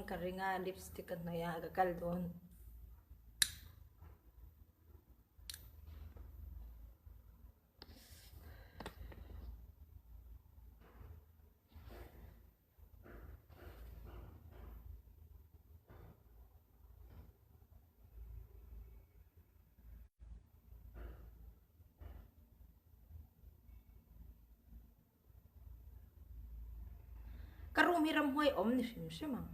karinga lipstick kan ya aga kaldon karumiram hoy om ni sim simang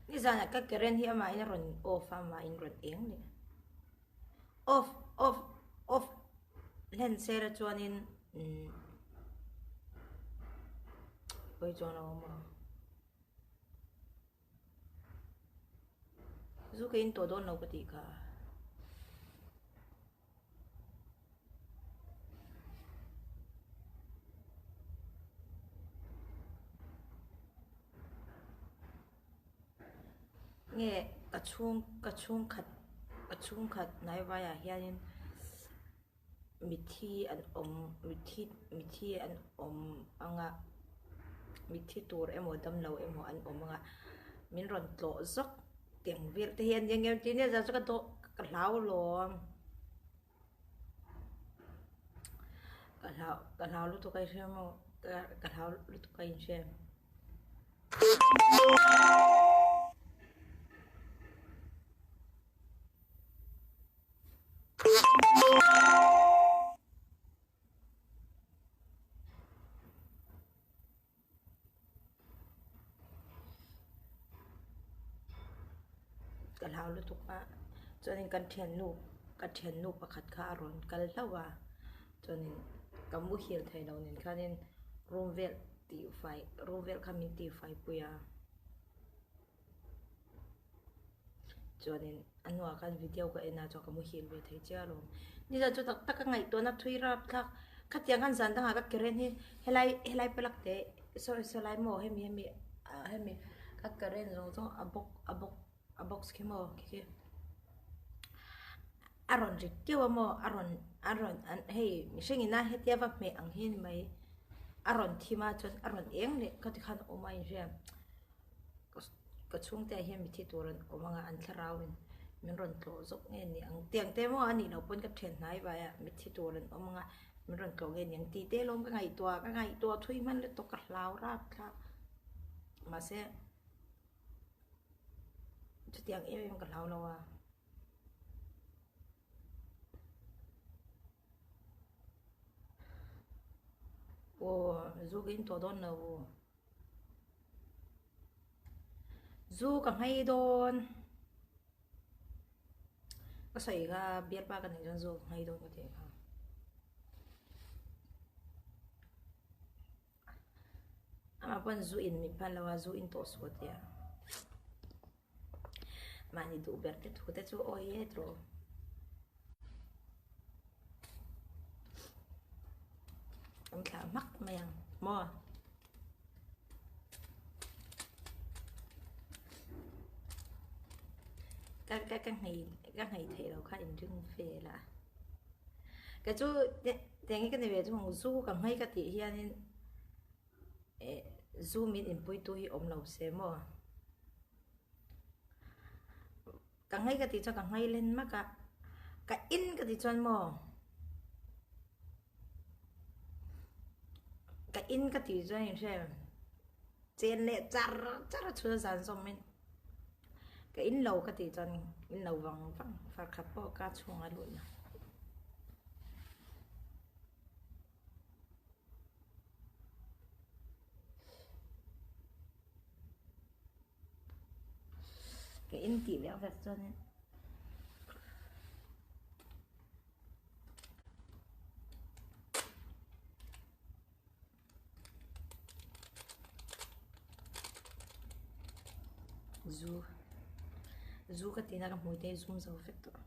ni zana ka keren hi ama in ron off ama in ron eng ni off len sera chuanin oi chuan oma zu ke in to don no pati ka nghe kachung khat nai vaya hianin mithi an om mithi an om anga mithi tur emo dam lo emo an om anga min ron tlo zok tiang vir te hian yang em tin ya za ka to ka lau lo ka lau lu to kai shemo ka lau lu to kai shemกันเฮาลุตุกะจนกันเทียนนูประคัดข้ารอนกันเล่าว่าจนกัมพูเฮียไทยเราเนี่ยค่ะเนี่ยรูมเวลตีไฟรูมเวลคามินตีไฟปุยาจนอันว่ากันวิดีโอก็เอ็น่าจะกัมพูเฮียเวทไทยเจ้าลงนี่จะจุดตักไงตัวนัดทุยรับทักขัดยังกันสันตั้งหากเกเรนที่เฮลัยไปลักเตะสไลด์โมให้มีกัดเกเรนลงต้องabok skimo kiki aron rikkewa mo aron an hey mishingi na hetia va me ang hin mai aron thima chon aron eng le ka ti khan omai je ka chung te hian mi thi turan omanga an thrawin min ron tlo zok nge ni ang tiang te mo ani lo pon ka then nai va ya mi thi turan omanga min ron tlo nge yang ti te lom ka ngai tua thui man le to ka hlaw rap tha ma se chút tiếng em còn lâu lâu à ô du cái tổ đón nào du càng hay đón có xảy ra biết ba cái này cho du hay đón có thể không ama pun du in mi palawa du in to suot ya mani du berte tu te tu oye tro ông thả mắc mèng mò các ngày thể đâu khai trưng về là cái chú tiếng cái này về chú du cầm hay cái thị hiện nên du mình in bôi tôi ôm lâu xem mò càng hay cái tí cho càng hay lên mắc cả in cái tí cho mò cả in cái tí cho anh xem trên lệ char chưa dàn xong mình cái in lâu cái tí cho in lâu vòng phát khắp bao cá chuông ở luôn cái in tỷ lệ vật cho nên du cái tiền là mùi tê zoom dầu phết đó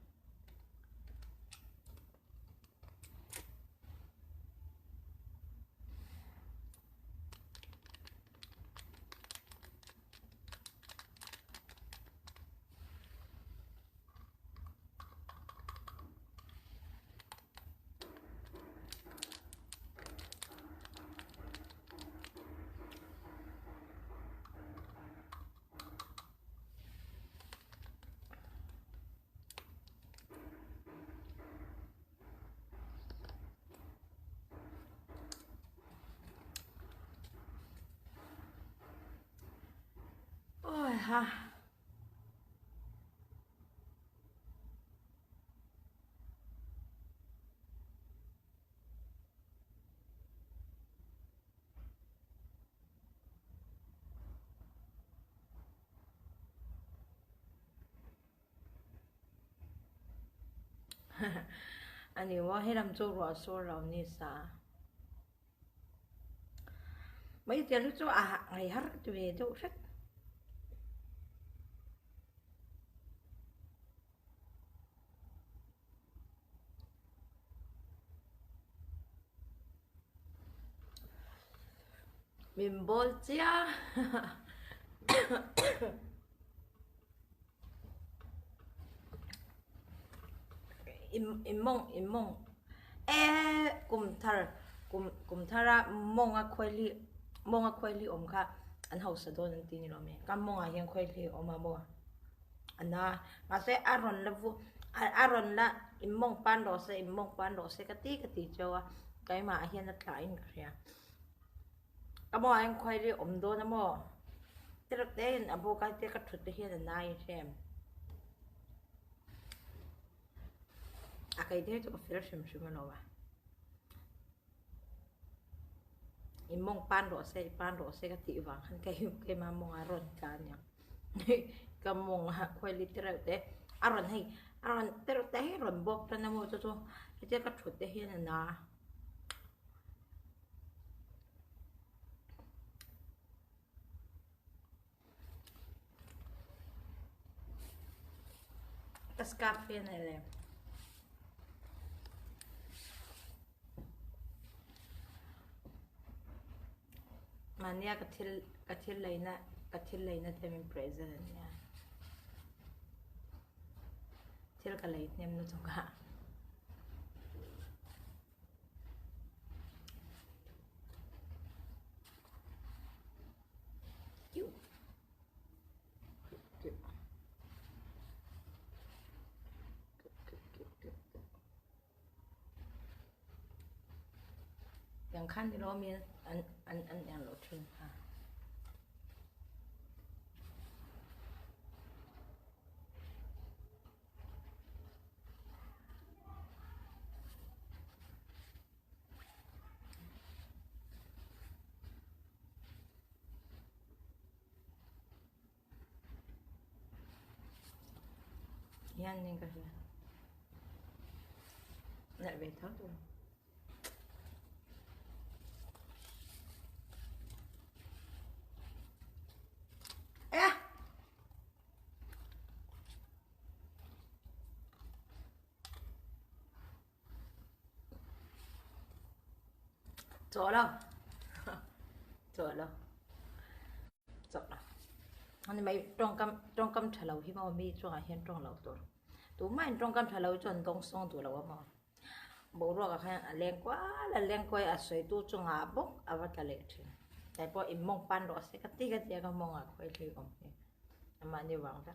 ha anh ấyว่าให้ทำโจรสโซเรานี่ซะmấy tiền lúc chỗ ngày hát về chỗ rất mình bol chia im mong cùng thara mong khoai li om kha an house do nan tin lo me kam mong a hian khoai li om a mo ana ma se aron la im mong pan do se ka ti chawa kai ma hian na tla in khria amo an khoai li om do na mo ter ten abo ka te ka thut te hian na i sem akai de to fer shim lo wa imong pan do se ka ti wa khan kai ma mong aron ka nya ka mong ha khoi literal te aron ter te ron bok ta na mo to te ka thut te hian na tas cafe na le mania kathil leina te min present ya thil ka leit nem no chunga yang khan ni lo mi an yang lo chun ha yan ning ka lại về thớt rồi chỗ đâu anh mấy trong cam trả lâu khi mà mi trong hiện trong lâu rồi tụi mày trong cam trả lâu chọn đông sông tụi lâu mà bố rồi cái len quá à sợi tụi trong à bốc à vắt cái lệ trên tại bỏ im mong pan đó sẽ cái cái mong à quay đi ông mà như vậy đó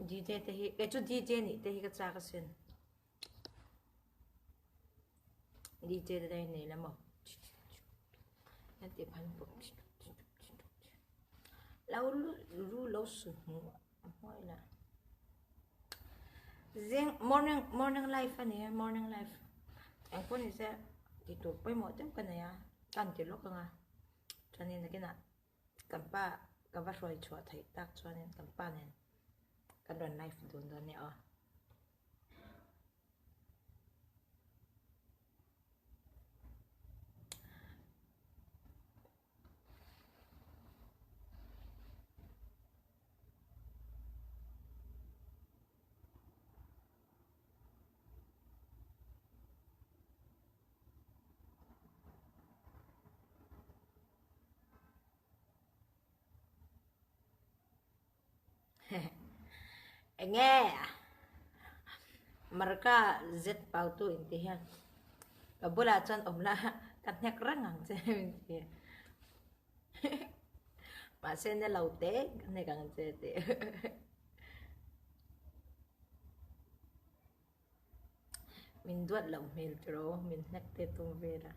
DJ te hi cái chút DJ này te hi cái cha cái xuyên DJ đây này là một cái tiệm hành bộ lâu sụn hỏi là riêng morning life anh ấy morning life anh có này sẽ thì tụi bây mỗi tiếng cái này à cần chỉ lúc à cho nên là cái nào cầm ba cầm vắt rồi chua thấy tác cho nên cầm ba này cái đoàn life đồn đó nè nghe mereka Z pau tu intihan kabula chan omla katnyak rangang che inti mà sen nó lâu té cái này càng dễ té mình duat lòng mình trố mình nhắc té tung về ra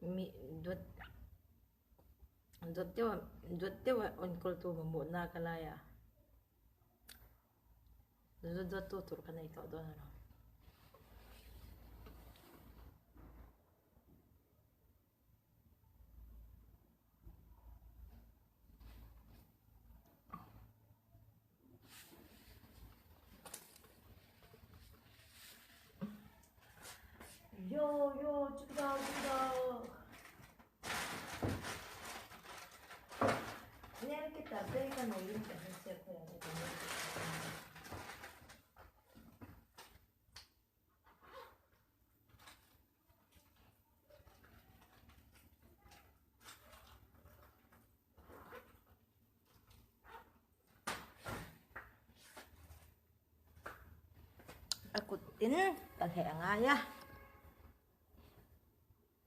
mi duat duat tewa on call tu mo na kalaya duat tu tur ka na ikaw doon ano yo chukda Ner kita beka no yun ka siya ko yan aku tin kalhe nga ya